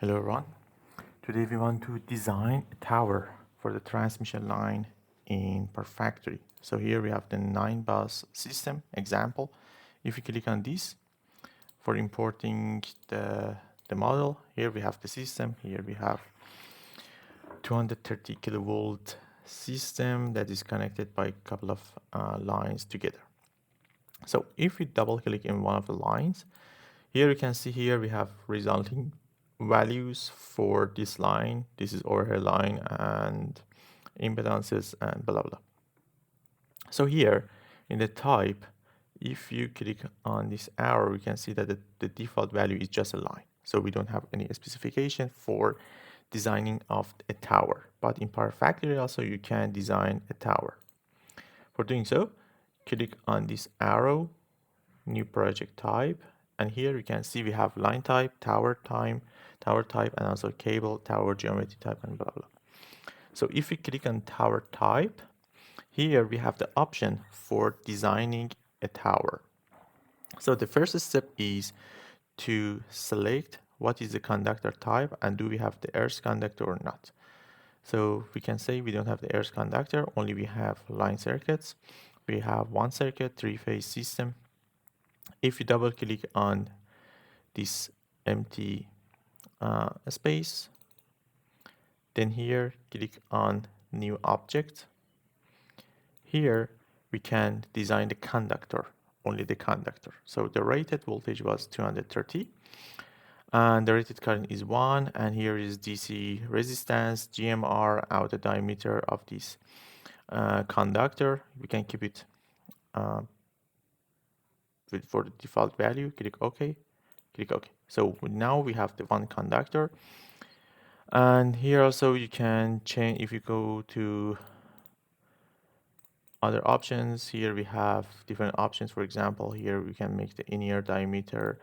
Hello everyone. Today we want to design a tower for the transmission line in PowerFactory. So here we have the 9-bus system example. If you click on this for importing the model, here we have the system. Here we have 230 kilovolt system that is connected by a couple of lines together. So if we double click in one of the lines, here you can see here we have resulting values for this line. This is overhead line and impedances and blah blah. So here in the type, if you click on this arrow, we can see that the default value is just a line. So we don't have any specification for designing of a tower. But in PowerFactory also you can design a tower. For doing so, click on this arrow, new project type, and here you can see we have line type, tower type, and also cable, tower geometry type, and blah blah. So if we click on tower type, here we have the option for designing a tower. So the first step is to select what is the conductor type and do we have the earth conductor or not. So we can say we don't have the earth conductor, only we have line circuits. We have one circuit, three-phase system. If you double click on this empty space, then here click on new object. Here we can design the conductor, only the conductor. So the rated voltage was 230 and the rated current is 1, and here is DC resistance, GMR, outer diameter of this conductor. We can keep it for the default value. Click OK, click OK. So now we have the one conductor, and here also you can change. If you go to other options, here we have different options. For example, here we can make the linear diameter.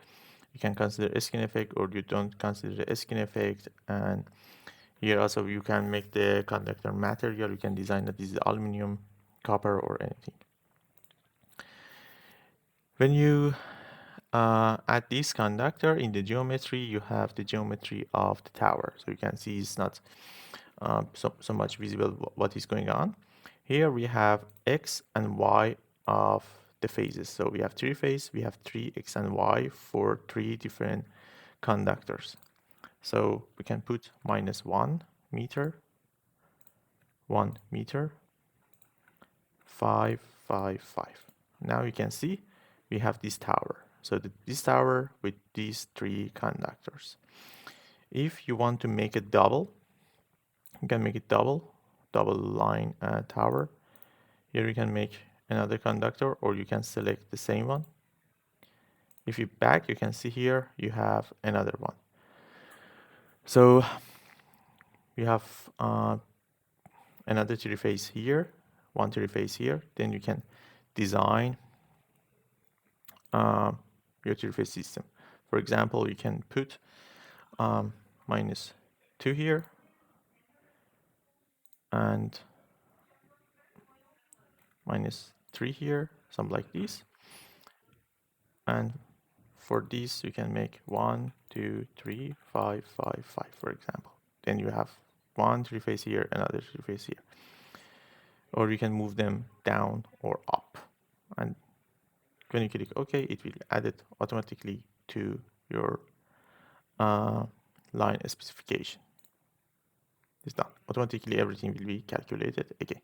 You can consider skin effect or you don't consider the skin effect. And here also you can make the conductor material. You can design that this is aluminum, copper, or anything. When you add this conductor in the geometry, you have the geometry of the tower. So you can see it's not so much visible what is going on. Here we have X and Y of the phases. So we have three phases, we have three X and Y for three different conductors. So we can put -1 meter, 1 meter, 5, 5, 5. Now you can see we have this tower. So this tower with these three conductors. If you want to make it double, you can make it double line tower. Here you can make another conductor, or you can select the same one. If you back, you can see here you have another one. So we have another three phase here, one three phase here. Then you can design your three phase system. For example, you can put -2 here and -3 here, something like this. And for this, you can make 1, 2, 3, 5, 5, 5, for example. Then you have one three phase here, another three phase here. Or you can move them down or up. And when you click OK, it will add it automatically to your line specification. It's done. Automatically, everything will be calculated again.